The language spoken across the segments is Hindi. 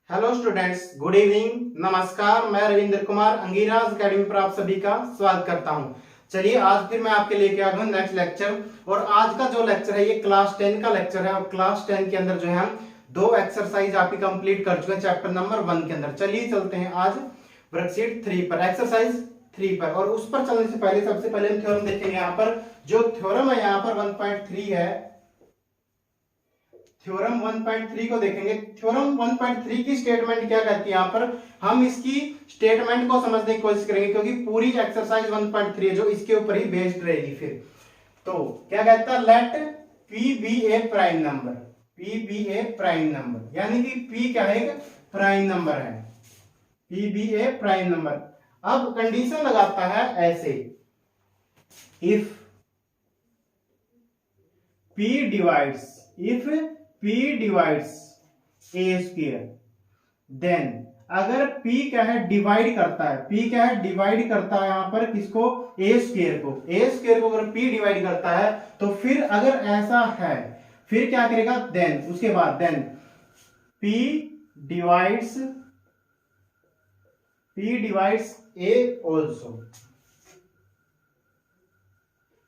हेलो स्टूडेंट्स, गुड इवनिंग, नमस्कार। मैं रविंद्र कुमार अंगीराज अकेडमी पर आप सभी का स्वागत करता हूं। चलिए आज फिर मैं आपके लेके आ गया नेक्स्ट लेक्चर। और आज का जो लेक्चर है ये क्लास 10 का लेक्चर है। और क्लास 10 के अंदर जो है हम दो एक्सरसाइज आपकी कंप्लीट कर चुके हैं चैप्टर नंबर 1 के अंदर। चलिए चलते हैं आज वर्कशीट 3 पर, एक्सरसाइज 3 पर। और उस पर चलने से पहले सबसे पहले हम थ्योरम देखेंगे। यहाँ पर जो थ्योरम है यहाँ पर 1.3 है, थ्योरम 1.3 को देखेंगे। थ्योरम 1.3 की स्टेटमेंट क्या कहती है, यहाँ पर हम इसकी स्टेटमेंट को समझने की कोशिश करेंगे क्योंकि पूरी एक्सरसाइज 1.3 है जो इसके ऊपर ही बेस्ड रहेगी। फिर तो क्या कहता है, let P be a prime number, P be a prime number, यानी कि P क्या है, एक प्राइम नंबर है, P be a prime number. अब कंडीशन लगाता है ऐसे, if P divides, if P divides A square, then अगर P क्या है, डिवाइड करता है, P क्या है, डिवाइड करता है यहां पर किसको, A स्क्वायर को, A स्क्वायर को अगर P डिवाइड करता है तो फिर अगर ऐसा है फिर क्या करेगा, देन उसके बाद then P divides A also.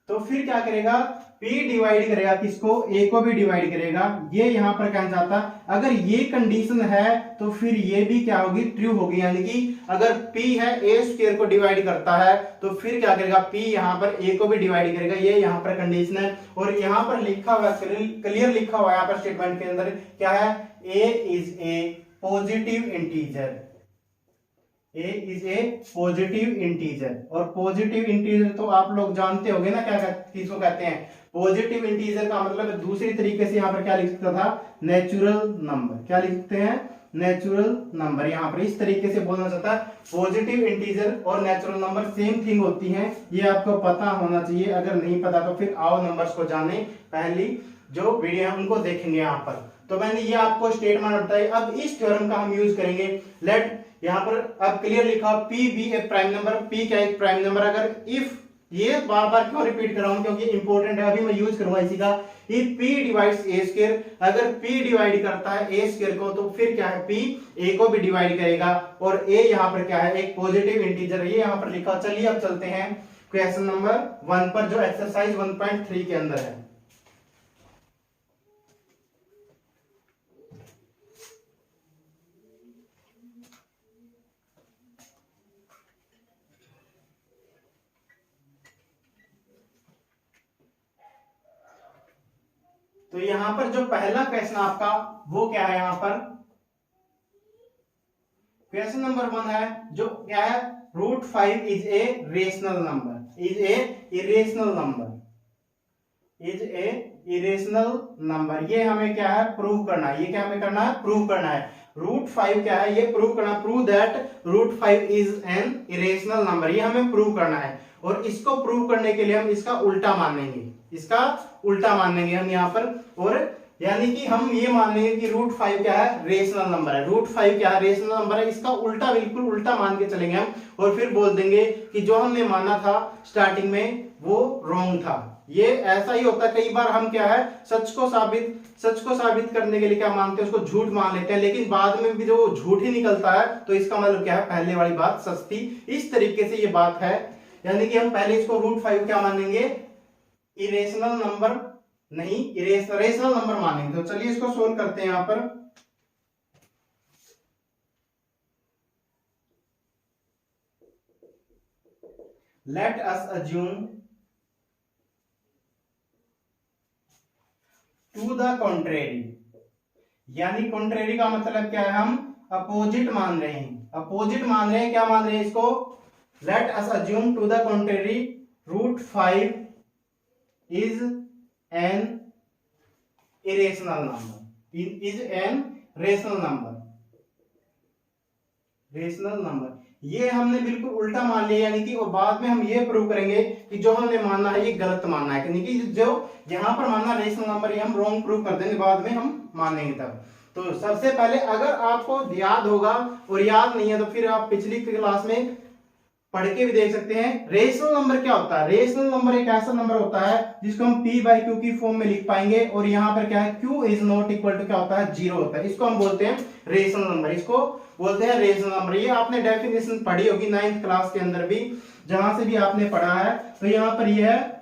तो फिर क्या करेगा, P डिवाइड करेगा किसको, A को भी डिवाइड करेगा। ये यहां पर कहना चाहता, अगर ये कंडीशन है तो फिर ये भी क्या होगी, ट्रू होगी। यानी कि अगर P है A स्क्वायर को डिवाइड करता है तो फिर क्या करेगा, P यहां पर A को भी डिवाइड करेगा। ये यहां पर कंडीशन है। और यहां पर लिखा हुआ, क्लियर लिखा हुआ है यहां पर स्टेटमेंट के अंदर क्या है, A is a positive integer, A is a positive integer. और पॉजिटिव इंटीजर तो आप लोग जानते होंगे ना, क्या किसको कहते हैं। पॉजिटिव इंटीजर का मतलब दूसरी तरीके से यहाँ पर क्या लिख सकता था, नेचुरल नंबर। क्या लिखते हैं, नेचुरल नंबर। यहाँ पर इस तरीके से बोलना चाहता है, पॉजिटिव इंटीजर और नेचुरल नंबर सेम थिंग होती हैं, ये आपको पता होना चाहिए। अगर नहीं पता तो फिर आओ नंबर्स को जाने, पहली जो वीडियो है उनको देखेंगे यहाँ पर। तो मैंने ये आपको स्टेटमेंट बताई। अब इस थ्योरम का हम यूज करेंगे। लेट यहां पर अब क्लियर लिखा, P be a prime number, P क्या एक प्राइम नंबर। अगर इफ, ये बार बार क्यों रिपीट कर रहा हूं, क्योंकि इंपॉर्टेंट है, अभी मैं यूज करूंगा इसी का। If P divides A square, अगर P डिवाइड करता है A स्क्वायर को तो फिर क्या है, P A को भी डिवाइड करेगा। और A यहां पर क्या है, एक पॉजिटिव इंटीजर है, ये यहां पर लिखा। चलिए अब चलते हैं क्वेश्चन नंबर 1 पर जो एक्सरसाइज 1.3 के अंदर है। तो यहां पर जो पहला क्वेश्चन आपका वो क्या है, यहां पर क्वेश्चन नंबर 1 है जो क्या है, √5 is a rational number, is a irrational number, is a irrational number. ये हमें क्या है, प्रूव करना है। ये क्या हमें करना है, प्रूव करना है। √5 क्या है, ये प्रूव करना, prove that √5 is an irrational number, ये हमें प्रूव करना है। और इसको प्रूव करने के लिए हम इसका उल्टा मानेंगे, इसका उल्टा मानेंगे हम यहाँ पर। और यानी कि हम ये मान लेंगे कि √5 क्या है, रेशनल नंबर है। √5 क्या है, रेशनल नंबर है। इसका उल्टा, बिल्कुल उल्टा मान के चलेंगे हम। और फिर बोल देंगे कि जो हमने माना था स्टार्टिंग में वो रॉन्ग था। ये ऐसा ही होता है, कई बार हम क्या है, सच को साबित करने के लिए क्या मानते हैं, उसको झूठ मान लेते हैं। लेकिन बाद में भी जो झूठ ही निकलता है तो इसका मतलब क्या है, पहले वाली बात सच थी। इस तरीके से ये बात है। यानी कि हम पहले इसको √5 क्या मानेंगे, इरेशनल नंबर नहीं, रेशनल नंबर मानेंगे। तो चलिए इसको सोल्व करते हैं यहां पर। Let us assume to the contrary, यानी कॉन्ट्रेरी का मतलब क्या है, हम अपोजिट मान रहे हैं, अपोजिट मान रहे हैं। क्या मान रहे हैं इसको, let us assume to the contrary √5 is an irrational number, is an rational number, rational number. ये हमने बिल्कुल उल्टा मान लिया। यानी कि और बाद में हम ये प्रूव करेंगे कि जो हमने मानना है ये गलत मानना है। यानी कि जो यहां पर मानना रेशनल नंबर ये हम रॉन्ग प्रूव कर देंगे, बाद में हम मानेंगे तब। तो सबसे पहले अगर आपको याद होगा, और याद नहीं है तो फिर आप पिछली क्लास में पढ़ के भी देख सकते हैं। रेशनल नंबर क्या होता है? रेशनल नंबर एक ऐसा नंबर होता है जिसको हम p बाई क्यू की फॉर्म में लिख पाएंगे, और यहाँ पर क्या है, q is not equal to क्या होता है, 0 होता है। इसको हम बोलते हैं रेशनल नंबर, इसको बोलते हैं रेशनल नंबर। ये आपने डेफिनेशन पढ़ी होगी 9th क्लास के अंदर भी, जहां से भी आपने पढ़ा है। तो यहाँ पर ये है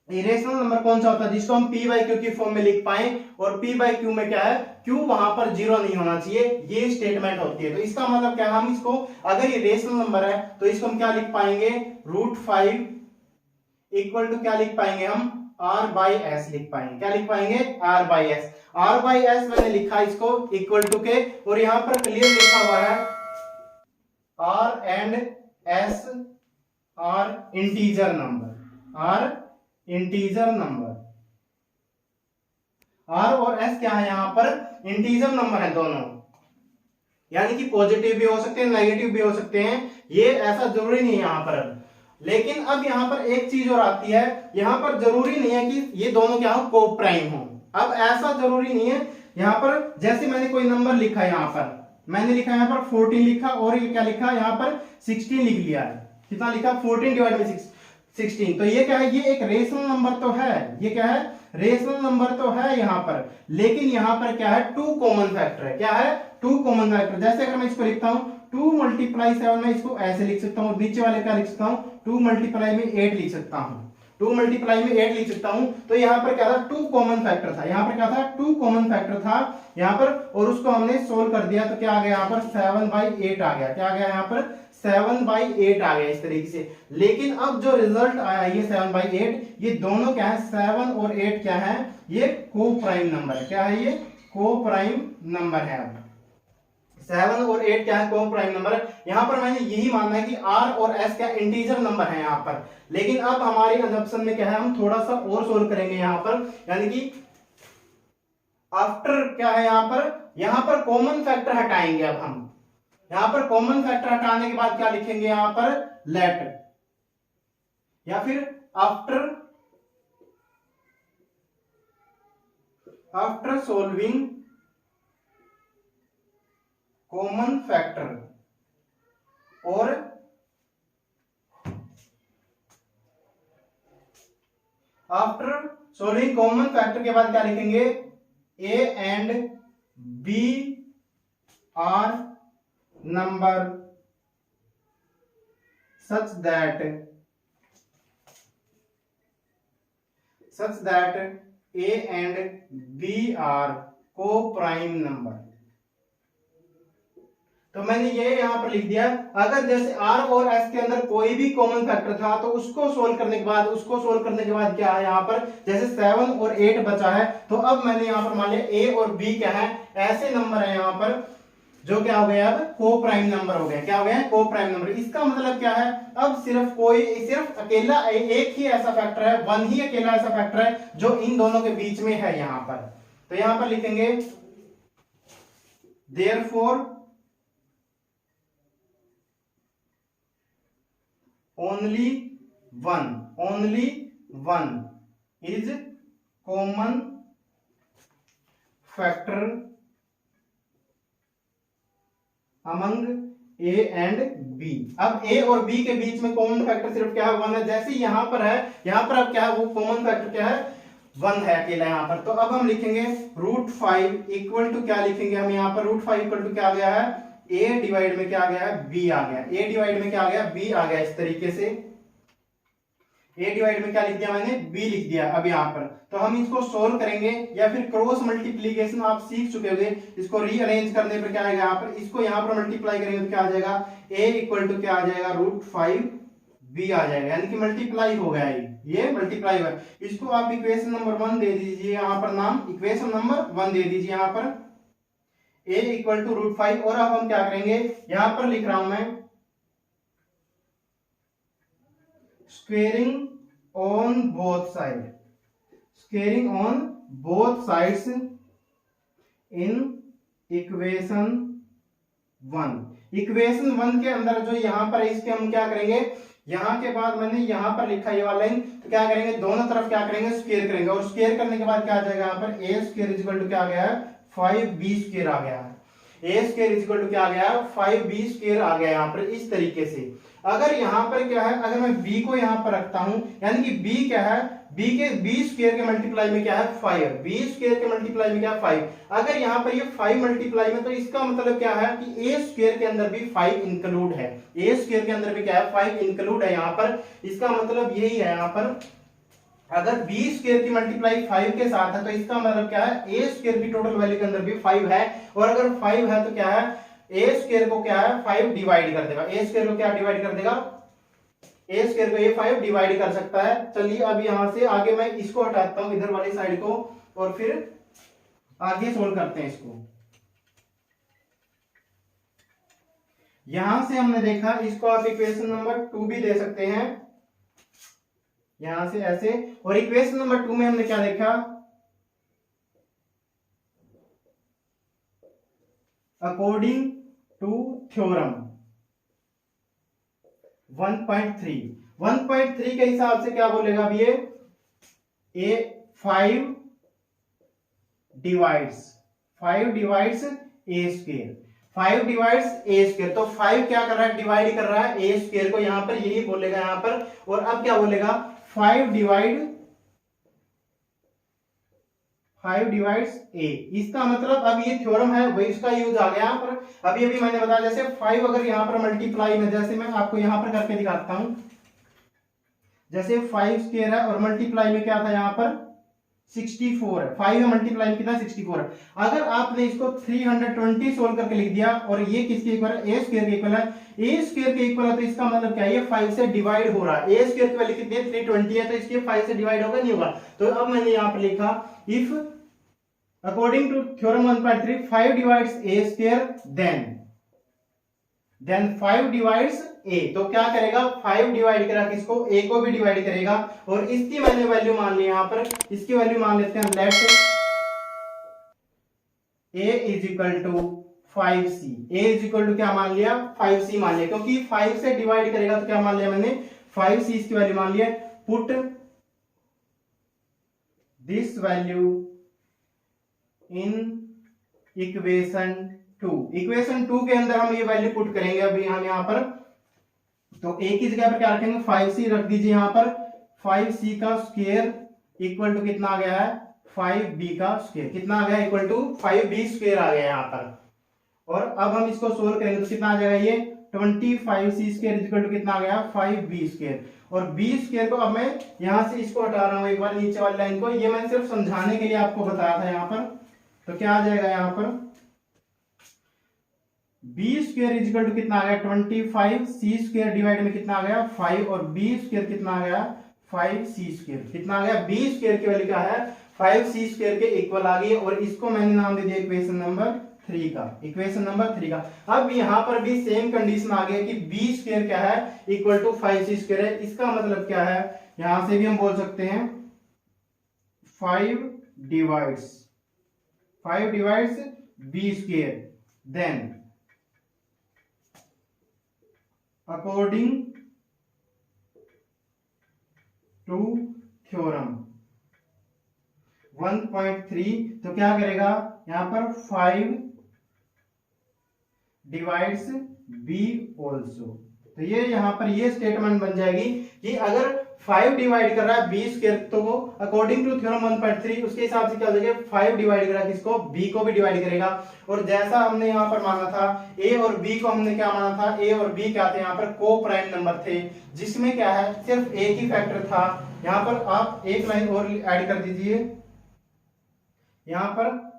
इरेशनल नंबर कौन सा होता है, जिसको हम p बाई क्यू की फॉर्म में लिख पाए, और p बाई क्यू में क्या है, q वहां पर 0 नहीं होना चाहिए, ये स्टेटमेंट होती है। तो इसका मतलब क्या है, हम इसको अगर ये रेशनल नंबर है तो इसको हम क्या लिख पाएंगे, √5 इक्वल टू क्या लिख पाएंगे, हम r बाई एस लिख पाएंगे। क्या लिख पाएंगे, r by S. r by S मैंने लिखा इसको इक्वल टू के, और यहां पर क्लियर लिखा हुआ है r and s are integer number, r integer number. r और s क्या है, यहां पर इंटीजर नंबर है दोनों, यानी कि पॉजिटिव भी हो सकते हैं, नेगेटिव भी हो सकते हैं, ये ऐसा जरूरी नहीं है यहां पर। लेकिन अब यहां पर एक चीज और आती है, यहां पर जरूरी नहीं है कि ये दोनों क्या हो, को प्राइम हो। अब ऐसा जरूरी नहीं है, यहां पर जैसे मैंने कोई नंबर लिखा, यहां पर मैंने लिखा, यहां पर 14 लिखा, और ये क्या लिखा, यहां पर 16 लिख लिया है। कितना लिखा, 14 डिवाइड बाई 16। तो ये क्या है, ये एक रेशनल नंबर तो है, ये क्या है, रेशनल नंबर तो है यहां पर, लेकिन यहां पर क्या है, 2 कॉमन फैक्टर है। क्या है, 2 कॉमन फैक्टर। जैसे अगर मैं इसको लिखता हूं 2 मल्टीप्लाई 7, मैं इसको ऐसे लिख सकता हूं, नीचे वाले क्या लिख सकता हूं, 2 मल्टीप्लाई में 8 लिख सकता हूं, 2 मल्टीप्लाई में 8 लिख सकता हूं। तो यहाँ पर क्या था, 2 कॉमन फैक्टर था, यहाँ पर क्या था, 2 कॉमन फैक्टर था यहाँ पर, और उसको हमने सोल्व कर दिया। तो क्या आ गया यहाँ पर, 7/8 आ गया। क्या आ गया यहाँ पर, 7/8 आ गया इस तरीके से। लेकिन अब जो रिजल्ट आया ये 7/8, ये दोनों क्या है, 7 और 8 क्या है, ये को प्राइम नंबर है। क्या है, ये को प्राइम नंबर है। अब 7 और 8 क्या है, को प्राइम नंबर है। यहां पर मैंने यही मानना है कि r और s क्या इंटीजर नंबर है यहां पर। लेकिन अब हमारे असम्पशन में क्या है, हम थोड़ा सा और सोल्व करेंगे यहां पर, यानी कि आफ्टर क्या है यहां पर कॉमन फैक्टर हटाएंगे। अब हम यहां पर कॉमन फैक्टर हटाने के बाद क्या लिखेंगे, यहां पर लेट, या फिर आफ्टर सोल्विंग कॉमन फैक्टर, और आफ्टर सोल्विंग कॉमन फैक्टर के बाद क्या लिखेंगे, a and b are number such that a and b are co-prime number। तो मैंने ये यहां पर लिख दिया, अगर जैसे r और s के अंदर कोई भी कॉमन फैक्टर था तो उसको सोल्व करने के बाद क्या है यहाँ पर, जैसे 7 और 8 बचा है, तो अब मैंने यहाँ पर मान लिया a और b क्या है, ऐसे नंबर है यहाँ पर जो क्या हो गया, अब को प्राइम नंबर हो गया। क्या हो गया, को प्राइम नंबर। इसका मतलब क्या है, अब सिर्फ अकेला एक ही ऐसा फैक्टर है, वन ही अकेला ऐसा फैक्टर है जो इन दोनों के बीच में है यहाँ पर। तो यहाँ पर लिखेंगे therefore only one is common factor among a and b। अब a और b के बीच में कॉमन फैक्टर सिर्फ क्या है, 1 है। जैसे यहां पर है, यहां पर अब क्या है, वो कॉमन फैक्टर क्या है, 1 है अकेला यहाँ पर। तो अब हम लिखेंगे √5 इक्वल टू क्या लिखेंगे हम यहाँ पर, √5 इक्वल टू क्या आ गया है, a डिवाइड में क्या आ गया है, b आ गया, a डिवाइड में क्या आ गया, b आ गया। इस तरीके से a डिवाइड में क्या लिख दिया मैंने, b लिख दिया। अब यहाँ पर तो हम इसको सोल्व करेंगे, या फिर क्रॉस मल्टीप्लीकेशन आप सीख चुके होंगे, इसको रीअरेंज करने पर क्या आएगा यहाँ पर, इसको यहाँ पर मल्टीप्लाई करेंगे तो क्या आ जाएगा, a इक्वल टू क्या आ जाएगा, √5b आ जाएगा, यानी कि मल्टीप्लाई हो गया, ये मल्टीप्लाई हुआ। इसको आप इक्वेशन नंबर 1 दे दीजिए यहाँ पर, नाम इक्वेशन नंबर 1 दे दीजिए यहाँ पर, a इक्वल टू √5। और अब हम क्या करेंगे, यहां पर लिख रहा हूं मैं squaring on both sides in equation 1। Equation 1 के अंदर जो यहां पर इसके हम क्या करेंगे, यहां के बाद मैंने यहां पर लिखा ये वाला लाइन, तो क्या करेंगे, दोनों तरफ क्या करेंगे, स्क्वायर करेंगे, और स्क्वायर करने के बाद क्या आ जाएगा यहाँ पर, a स्क्वायर इक्वल टू क्या आ गया है, 5b स्क्वायर आ गया है। a स्क्वायर इक्वल टू क्या आ गया, 5b स्क्वायर आ गया यहाँ पर। इस तरीके से अगर यहाँ पर क्या है, अगर मैं b को यहाँ पर रखता हूं, यानी कि b क्या है, b के b स्क्वायर के मल्टीप्लाई में क्या है 5, b स्क्वायर के मल्टीप्लाई में क्या है 5। अगर यहाँ पर ये 5 मल्टीप्लाई में, तो इसका मतलब क्या है कि a स्क्वायर के अंदर भी 5 इंक्लूड है, a स्क्वायर के अंदर भी क्या है 5 इंक्लूड है यहाँ पर। इसका मतलब यही है यहाँ पर, अगर b स्क्वायर की मल्टीप्लाई 5 के साथ है तो इसका मतलब क्या है a स्क्वायर की टोटल वैल्यू के अंदर भी 5 है, और अगर 5 है तो क्या है a स्क्वायर को क्या है 5 डिवाइड कर देगा, a स्क्वायर को क्या डिवाइड कर देगा, a स्क्वायर को ये 5 डिवाइड कर सकता है। चलिए अब यहां से आगे मैं इसको हटाता हूं इधर वाली साइड को, और फिर आगे सोल्व करते हैं इसको। यहां से हमने देखा, इसको आप इक्वेशन नंबर 2 भी दे सकते हैं यहां से ऐसे, और इक्वेशन नंबर 2 में हमने क्या देखा, अकॉर्डिंग टू थ्योरम 1.3 के हिसाब से क्या बोलेगा अब ये 5 divides A square, 5 divides A square, तो 5 क्या कर रहा है डिवाइड कर रहा है ए स्क्वायर को, यहां पर यही बोलेगा यहां पर। और अब क्या बोलेगा 5 डिवाइड्स ए, इसका मतलब अब ये थ्योरम है वही इसका यूज आ गया यहाँ पर। अभी अभी मैंने बताया जैसे 5 अगर यहाँ पर मल्टीप्लाई में, जैसे मैं आपको यहाँ पर करके दिखाता हूं, जैसे 5 स्क्वायर है और मल्टीप्लाई में क्या था यहाँ पर 64 है, 5 में मल्टीप्लाई में कितना 64 है। अगर आपने इसको 320 सोल्व करके लिख दिया, और ये किसके इक्वल है ए स्क्वायर के इक्वल है, ए स्क्वायर के इक्वल है, तो इसका मतलब क्या है ये 5 से डिवाइड हो रहा है, ए स्क्वायर की वैल्यू कितनी है 320 है, तो इसके 5 से डिवाइड होगा नहीं होगा। तो अब मैंने यहाँ पर लिखा if according to theorem 1.3 5 divides A square then 5 divides A, तो क्या करेगा 5 डिवाइड करा किसको, ए को भी डिवाइड करेगा। और इसकी मैंने वैल्यू मान ली यहां पर, इसकी वैल्यू मान लेते हैं let a is equal to 5c, a is equal to क्या मान लिया 5c मान लिया, क्योंकि 5 से डिवाइड करेगा तो क्या मान लिया मैंने 5c, इसकी वैल्यू मान लिया। Put this value in equation 2 के अंदर हम ये वैल्यू पुट करेंगे अभी हम यहाँ पर। तो ए की जगह पर क्या रखेंगे 5c रख दीजिए यहाँ पर, 5c का स्क्वायर इक्वल टू कितना आ गया है 5b का स्क्वायर, कितना आ गया इक्वल टू 5b स्क्वायर आ गया यहाँ पर। और अब हम इसको सोल्व करेंगे तो कितना आ जाएगा ये 25c स्क्वायर इक्वल टू कितना आ गया 5b स्क्वायर। और b स्क्वायर को अब मैं यहाँ से इसको हटा रहा हूँ एक बार नीचे वाली लाइन को, ये मैंने सिर्फ समझाने के लिए आपको बताया था यहाँ पर। तो क्या आ जाएगा यहाँ पर b स्क्वायर इक्वल टू कितना आ गया 25, c स्क्वायर डिवाइड में कितना आ गया 5, और b स्क्वायर कितना आ गया 5c स्क्वायर, कितना आ गया b स्क्वायर की वैल्यू क्या है 5c स्क्वायर के इक्वल आ गई। और इसको मैंने नाम दे दिया इक्वेशन नंबर 3 का। अब यहाँ पर भी सेम कंडीशन आ गई कि b स्क्वायर क्या है इक्वल टू 5c स्क्वायर है। इसका मतलब क्या है, यहां से भी हम बोल सकते हैं 5 divides b square then according to theorem 1.3, तो क्या करेगा यहां पर 5 डिवाइड्स b ऑल्सो। तो ये यहां पर ये स्टेटमेंट बन जाएगी कि अगर 5 डिवाइड कर रहा है b स्क्वायर, तो वो अकॉर्डिंग टू थ्योरम 1.3 उसके हिसाब से क्या हो जाएगा 5 डिवाइड करा किसको b को भी डिवाइड करेगा। और जैसा हमने यहाँ पर माना था a और b को, हमने क्या माना था a और b क्या थे यहाँ पर को प्राइम नंबर थे, जिसमें क्या है सिर्फ एक ही फैक्टर था। यहाँ पर आप एक लाइन और ऐड कर दीजिए, यहाँ पर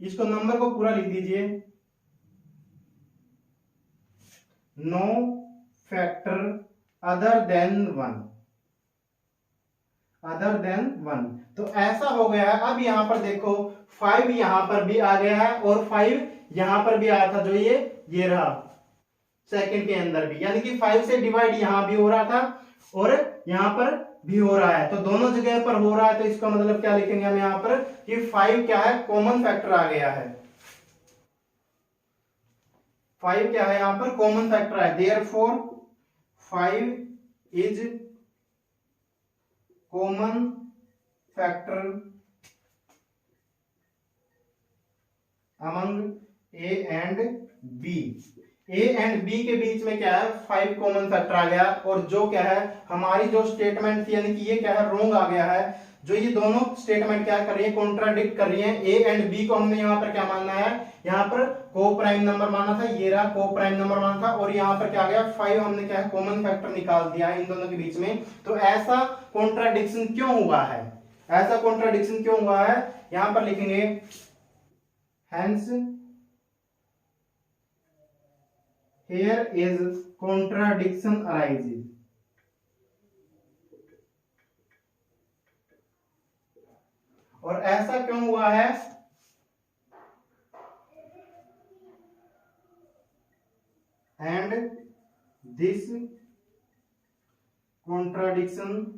इसको नंबर को पूरा लिख दीजिए, नो फैक्टर अदर देन 1। तो ऐसा हो गया है। अब यहां पर देखो 5 यहां पर भी आ गया है और 5 यहां पर भी आया था, जो ये रहा सेकंड के अंदर भी, यानी कि 5 से डिवाइड यहां भी हो रहा था और यहां पर भी हो रहा है, तो दोनों जगह पर हो रहा है। तो इसका मतलब क्या लिखेंगे हम यहां पर कि 5 क्या है कॉमन फैक्टर आ गया है, 5 क्या है यहां पर कॉमन फैक्टर है, therefore 5 is common factor among a and b। A and B के बीच में क्या है 5 कॉमन फैक्टर आ गया, और जो क्या है हमारी जो स्टेटमेंट थी यानी कि ये क्या है रॉन्ग आ गया है। जो ये दोनों स्टेटमेंट क्या कर रही है, कॉन्ट्राडिक्ट कर रही है। ए एंड बी को हमने यहाँ पर क्या मानना है, यहाँ पर को प्राइम नंबर माना था, ये रहा को प्राइम नंबर माना था, और यहाँ पर क्या आ गया 5 हमने क्या है कॉमन फैक्टर निकाल दिया है इन दोनों के बीच में। तो ऐसा कॉन्ट्राडिक्शन क्यों हुआ है, ऐसा कॉन्ट्राडिक्शन क्यों हुआ है, यहां पर लिखेंगे hence here is contradiction arises. और ऐसा क्यों हुआ है, and this contradiction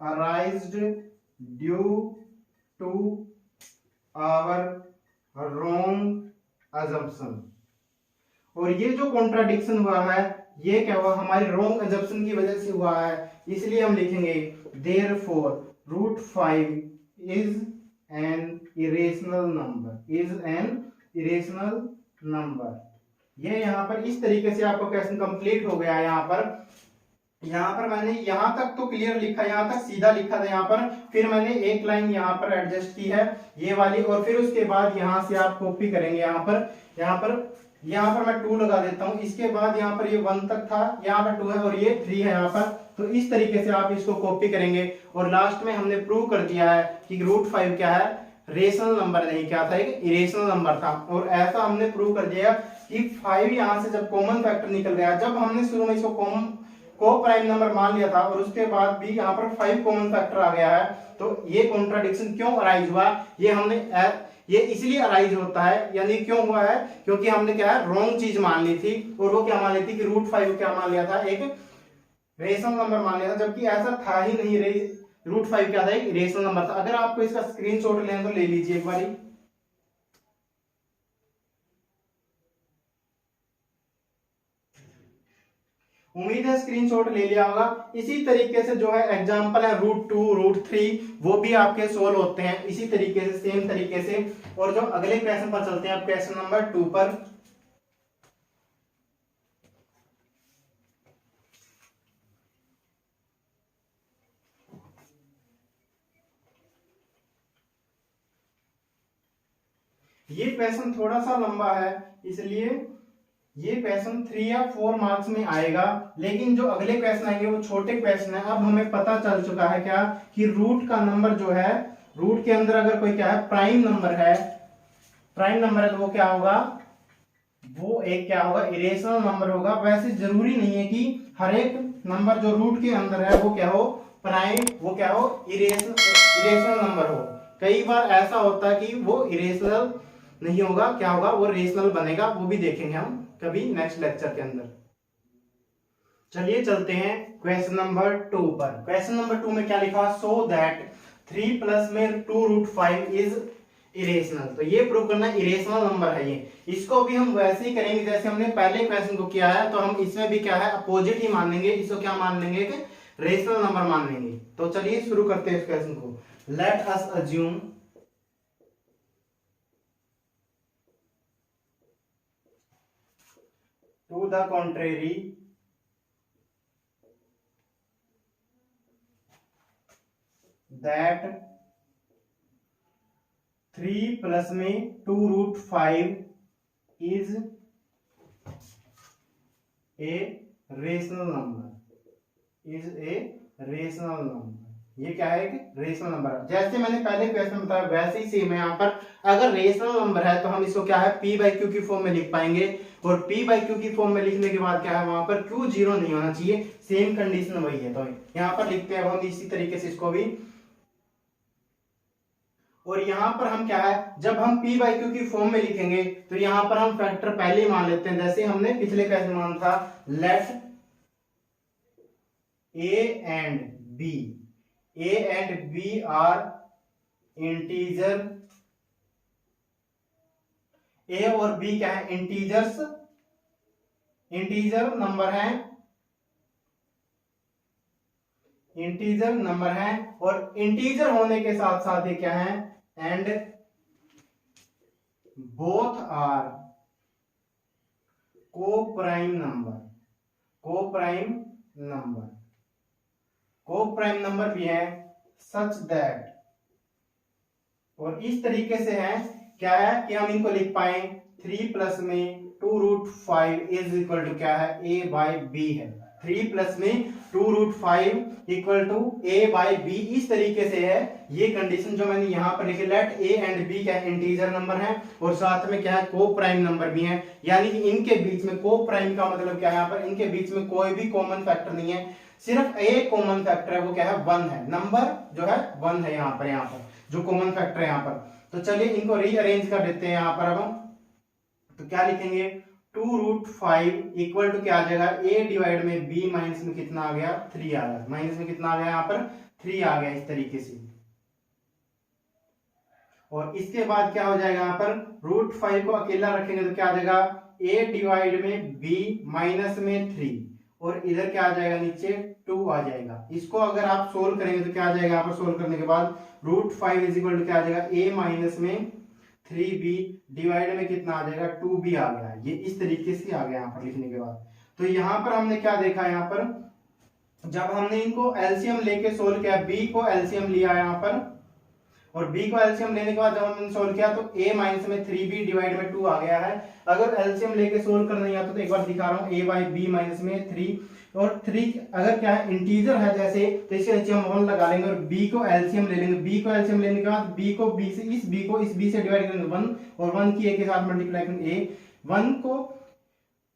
arised due to our wrong assumption। और ये जो कॉन्ट्राडिक्शन हुआ है ये क्या हुआ, हमारी रॉन्ग assumption की वजह से हुआ है। इसलिए हम लिखेंगे therefore √5 is an irrational number, is an irrational number। ये यहाँ पर इस तरीके से आपका क्वेश्चन कंप्लीट हो गया है। यहाँ पर मैंने यहाँ तक तो क्लियर लिखा, यहाँ तक सीधा लिखा था यहाँ पर, फिर मैंने एक लाइन यहाँ पर एडजस्ट की है ये वाली, और फिर उसके बाद यहाँ से आप कॉपी करेंगे। यहाँ पर मैं 2 लगा देता हूँ, इसके बाद यहाँ पर ये 1 तक था, यहाँ पर 2 है और ये 3 है यहाँ पर। तो इस तरीके से आप इसको कॉपी करेंगे, और लास्ट में हमने प्रूव कर दिया है कि √5 क्या है, रेशनल नंबर नहीं, क्या था, एक इरेशनल नंबर था। और ऐसा हमने प्रूव कर दिया कि 5 यहाँ से जब कॉमन फैक्टर निकल गया, जब हमने शुरू में इसको को प्राइम नंबर मान लिया था और उसके बाद भी यहाँ पर 5 कॉमन फैक्टर आ गया है, तो ये कॉन्ट्राडिक्शन क्यों अराइज हुआ, ये इसलिए अराइज होता है, यानी क्यों हुआ है, क्योंकि हमने क्या है रॉन्ग चीज मान ली थी। और वो क्या मान ली थी कि √5 क्या मान लिया था, एक रेशनल नंबर मान लिया था, जबकि ऐसा था ही नहीं। √5 क्या था, एक रेशनल नंबर था। अगर आपको इसका स्क्रीनशॉट लेना तो ले लीजिए एक बारी। उम्मीद है स्क्रीनशॉट ले लिया होगा। इसी तरीके से जो है एग्जांपल है √2 √3 वो भी आपके सोल्व होते हैं इसी तरीके से, सेम तरीके से। और जो अगले क्वेश्चन पर चलते हैं, आप क्वेश्चन नंबर 2 पर। ये क्वेश्चन थोड़ा सा लंबा है, इसलिए ये क्वेश्चन 3 या 4 मार्क्स में आएगा, लेकिन जो अगले क्वेश्चन आएंगे वो छोटे क्वेश्चन है। अब हमें पता चल चुका है क्या कि रूट का नंबर जो है, रूट के अंदर अगर कोई क्या है प्राइम नंबर है, तो वो क्या होगा, वो एक क्या होगा, इरेशनल नंबर होगा। वैसे जरूरी नहीं है कि हर एक नंबर जो रूट के अंदर है वो क्या हो प्राइम, वो क्या हो इरेशनल नंबर हो। कई बार ऐसा होता है कि वो इरेशनल नहीं होगा, क्या होगा, वो रेशनल बनेगा, वो भी देखेंगे हम कभी नेक्स्ट लेक्चर के अंदर। चलिए चलते हैं क्वेश्चन नंबर 2 पर। क्वेश्चन नंबर 2 में क्या लिखा, सो दैट 3 प्लस में 2√5 इज इरेशनल। तो ये प्रूव करना इरेशनल नंबर है ये। इसको भी हम वैसे ही करेंगे जैसे हमने पहले क्वेश्चन को किया है, तो हम इसमें भी क्या है अपोजिट ही मान लेंगे, इसको क्या मान लेंगे कि रेशनल नंबर मान लेंगे। तो चलिए शुरू करते हैं इस क्वेश्चन को। Late us assume to the contrary that 3 plus में 2√5 is a rational number, is a rational number। ये क्या है, एक रेशनल नंबर। जैसे मैंने पहले क्वेश्चन बताया वैसे ही सेम है यहाँ पर। अगर रेशनल नंबर है तो हम इसको क्या है p/q की फॉर्म में लिख पाएंगे, और p/q की फॉर्म में लिखने के बाद क्या है वहां पर q 0 नहीं होना चाहिए, सेम कंडीशन वही है। तो यहाँ पर लिखते हैं हम इसी तरीके से इसको भी। और यहाँ पर हम क्या है, जब हम p/q की फॉर्म में लिखेंगे तो यहाँ पर हम फैक्टर पहले ही मान लेते हैं, जैसे हमने पिछले क्वेश्चन माना था, let a and b are integer. a और b क्या है, इंटीजर नंबर है, इंटीजर नंबर है, और इंटीजर होने के साथ साथ ये क्या है, and both are coprime number, coprime number, coprime number भी है सच दैट, और इस तरीके से है क्या है कि हम इनको लिख पाए 3 प्लस में 2√5 इज इक्वल टू क्या है, a बाई बी है। 3 प्लस में 2√5 equal to a by B, इस तरीके से है ये कंडीशन जो मैंने यहां पर लिखी। लेट a एंड b क्या इंटीजर नंबर है और साथ में क्या है, को प्राइम नंबर भी है, यानी कि इनके बीच में, को प्राइम का मतलब क्या है, यहाँ पर इनके बीच में कोई भी कॉमन फैक्टर नहीं है, सिर्फ एक कॉमन फैक्टर है, वो क्या है, 1 है। नंबर जो है 1 है यहाँ पर जो कॉमन फैक्टर है यहाँ पर। तो चलिए इनको रीअरेंज कर देते हैं यहाँ पर। अब हम तो क्या लिखेंगे, 2√5 इक्वल टू क्या आ जाएगा, a डिवाइड में b माइनस में कितना आ गया, 3 आ गया, माइनस में कितना आ गया यहाँ पर, 3 आ गया, इस तरीके से। और इसके बाद क्या हो जाएगा यहाँ पर, √5 को अकेला रखेंगे तो क्या आ जाएगा, a डिवाइड में b माइनस में 3, और इधर क्या आ जाएगा, नीचे 2 आ जाएगा। इसको अगर आप सोल्व करेंगे तो क्या आ जाएगा, यहाँ पर सोल्व करने के बाद √5 इज इक्वल टू क्या आ जाएगा, a माइनस में 3b डिवाइड में कितना आ जाएगा, 2b आ गया। ये इस तरीके से आ गया यहाँ पर लिखने के बाद। तो यहाँ पर हमने क्या देखा, यहाँ पर जब हमने इनको एलसीएम लेके सोल्व किया, b को एलसीएम लिया यहाँ पर, और b को एलसीएम लेने के बाद जब हमने सोल्व किया तो a माइनस में 3b डिवाइड में 2 आ गया है। अगर एलसीएम लेके सोल्व करना नहीं आता तो एक बार दिखा रहा हूँ, a बाई b माइनस में 3, और 3 अगर क्या है, इंटीजर है जैसे, तो इसके नीचे हम 1 लगा लेंगे, और b को एलसीएम ले लेंगे। b को एलसीएम लेने के बाद b को b से, इस b को इस b से डिवाइड करेंगे 1, और 1 की a के साथ मल्टीप्लाई करेंगे a। 1 को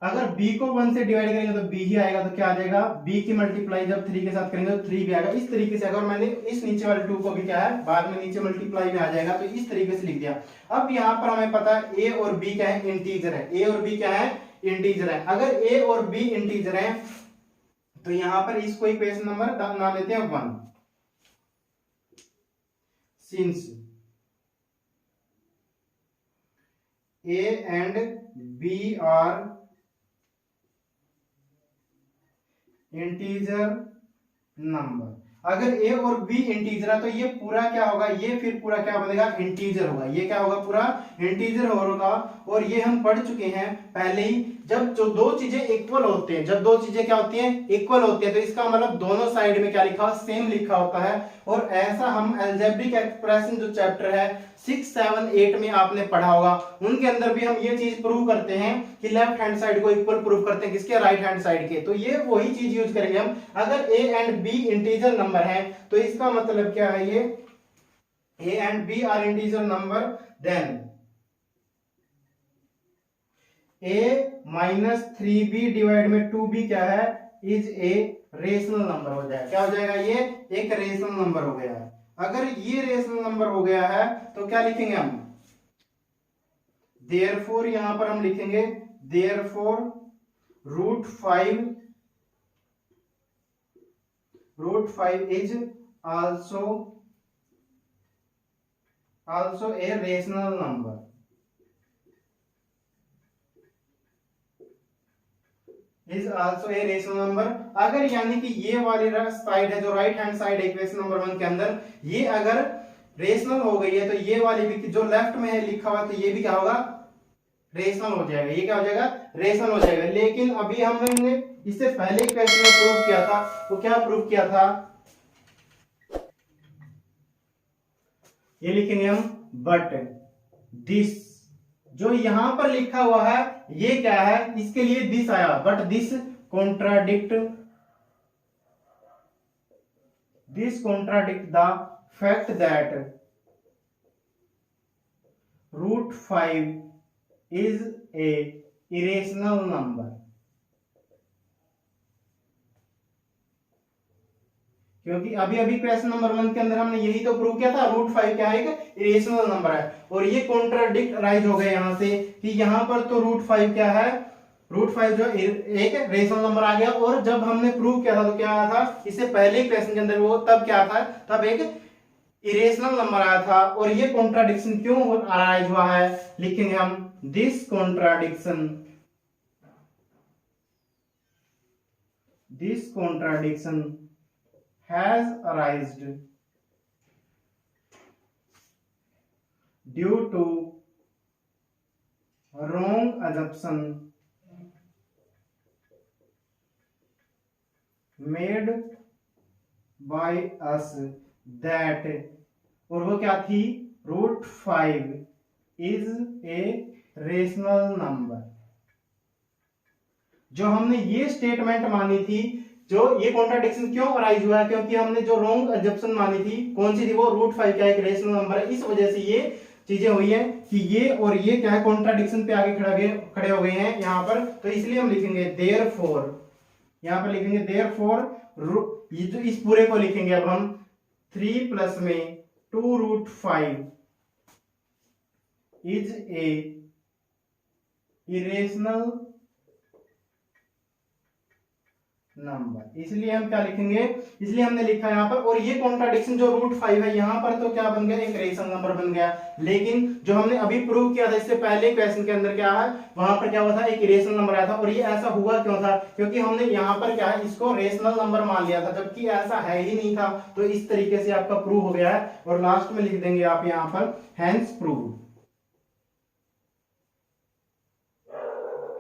अगर b को 1 से डिवाइड करेंगे तो b ही आएगा, तो क्या आ जाएगा, b की मल्टीप्लाई जब 3 के साथ करेंगे तो 3 भी आएगा। इस तरीके से अगर मैंने इस नीचे वाले 2 को भी क्या है, बाद में नीचे मल्टीप्लाई में आ जाएगा, तो इस तरीके से लिख दिया। अब यहाँ पर हमें पता है a और b क्या है, इंटीजर है, a और b क्या है, इंटीजर है। अगर a और b इंटीजर है तो यहाँ पर इसको इक्वेशन नंबर नाम लेते हैं 1, since a and b are integer number. अगर a और b इंटीजर है तो ये पूरा क्या होगा, ये फिर पूरा क्या बनेगा, इंटीजर होगा। ये क्या होगा, पूरा इंटीजर होगा। और ये हम पढ़ चुके हैं पहले ही, जब जो दो चीजें इक्वल होते हैं, जब दो चीजें क्या होती हैं, इक्वल होती हैं, तो इसका मतलब दोनों साइड में क्या लिखा, सेम लिखा होता है। और ऐसा हम अलजेब्रिक एक्सप्रेशन जो चैप्टर है 6, 7, 8 में आपने पढ़ा होगा, उनके अंदर भी हम ये चीज प्रूव करते हैं कि लेफ्ट हैंड साइड को इक्वल प्रूव करते हैं किसके, राइट हैंड साइड के। तो ये वही चीज यूज करेंगे हम। अगर a and b integer number है तो इसका मतलब क्या है, ये a and b are integer number, then a minus 3b divide में 2b क्या है, इज ए रेशनल नंबर हो जाएगा। क्या हो जाएगा, ये एक रेशनल नंबर हो गया है। अगर ये रेशनल नंबर हो गया है तो क्या लिखेंगे हम, देयरफॉर, यहां पर हम लिखेंगे therefore √5 is also a rational number। Is also a rational number. अगर यानी कि ये वाली साइड है जो right hand side equation number 1 के अंदर, ये अगर रेशनल हो गई है तो ये वाली भी जो लेफ्ट में है लिखा हुआ, तो ये भी क्या होगा, रेशनल हो जाएगा। ये क्या हो जाएगा, रेशनल हो जाएगा। लेकिन अभी हमने इससे पहले क्वेश्चन में प्रूव किया था, वो क्या प्रूव किया था, ये लिखेंगे हम, बट दिस, जो यहां पर लिखा हुआ है ये क्या है, इसके लिए दिस आया, but this contradict the fact that √5 is a irrational number. क्योंकि अभी अभी क्वेश्चन नंबर 1 के अंदर हमने यही तो प्रूव किया था, √5 क्या है, एक इरेशनल नंबर है। और ये कॉन्ट्राडिक्ट राइज हो गए यहां से कि यहां पर तो √5 क्या है, √5 जो एक रेशनल नंबर आ गया। और जब हमने प्रूव किया था तो क्या आया था, इससे पहले क्वेश्चन के अंदर वो तब क्या था, तब एक इरेशनल नंबर आया था। और ये कॉन्ट्राडिक्शन क्यों अराइज हुआ है, लिखेंगे हम, this contradiction has arised due to wrong assumption made by us that, और वो क्या थी, √5 is a rational number। जो हमने ये स्टेटमेंट मानी थी, जो ये कॉन्ट्राडिक्शन क्यों अराइज हुआ है, क्योंकि हमने जो रॉन्ग एजम्पशन मानी थी, कौन सी थी वो, √5 क्या एक रेशनल नंबर है। इस वजह से ये चीजें हुई हैं कि ये और ये क्या है, कॉन्ट्राडिक्शन पे आगे खड़े हो गए हैं यहाँ पर। तो इसलिए हम लिखेंगे देयरफॉर, यहाँ पर लिखेंगे देयरफॉर, ये जो इस पूरे को लिखेंगे अब हम 3 प्लस में 2√5 इज ए इरेशनल नंबर। इसलिए हम क्या लिखेंगे, इसलिए हमने लिखा यहाँ पर, और ये कॉन्ट्राडिक्शन जो √5 है यहाँ पर तो क्या बन गया, एक रेशनल नंबर बन गया। लेकिन जो हमने अभी प्रूव किया था इससे पहले क्वेश्चन के अंदर क्या है, वहां पर क्या हुआ था, एक रेशनल नंबर आया था। और ये ऐसा हुआ क्यों था, क्योंकि हमने यहाँ पर क्या है, इसको रेशनल नंबर मान लिया था, जबकि ऐसा है ही नहीं था। तो इस तरीके से आपका प्रूव हो गया है। और लास्ट में लिख देंगे आप यहाँ पर हैंस प्रूव्ड,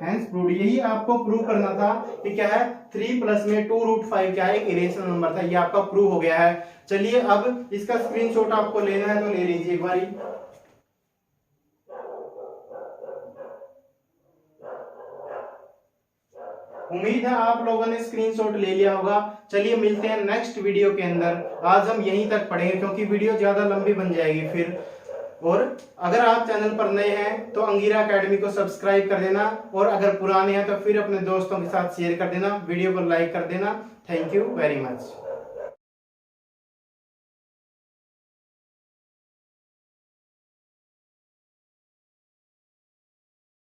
हैंस प्रूव्ड। यही आपको प्रूव करना था कि क्या है, 3 प्लस में 2√5 क्या है, एक इरेशनल नंबर था। ये आपका प्रूव हो गया है। चलिए अब इसका स्क्रीनशॉट आपको लेना है तो ले लीजिए एक बारी। उम्मीद है आप लोगों ने स्क्रीनशॉट ले लिया होगा। चलिए मिलते हैं नेक्स्ट वीडियो के अंदर। आज हम यहीं तक पढ़ेंगे क्योंकि वीडियो ज्यादा लंबी बन जाएगी फिर। और अगर आप चैनल पर नए हैं तो अंगीरा एकेडमी को सब्सक्राइब कर देना, और अगर पुराने हैं तो फिर अपने दोस्तों के साथ शेयर कर देना, वीडियो को लाइक कर देना। Thank you very much.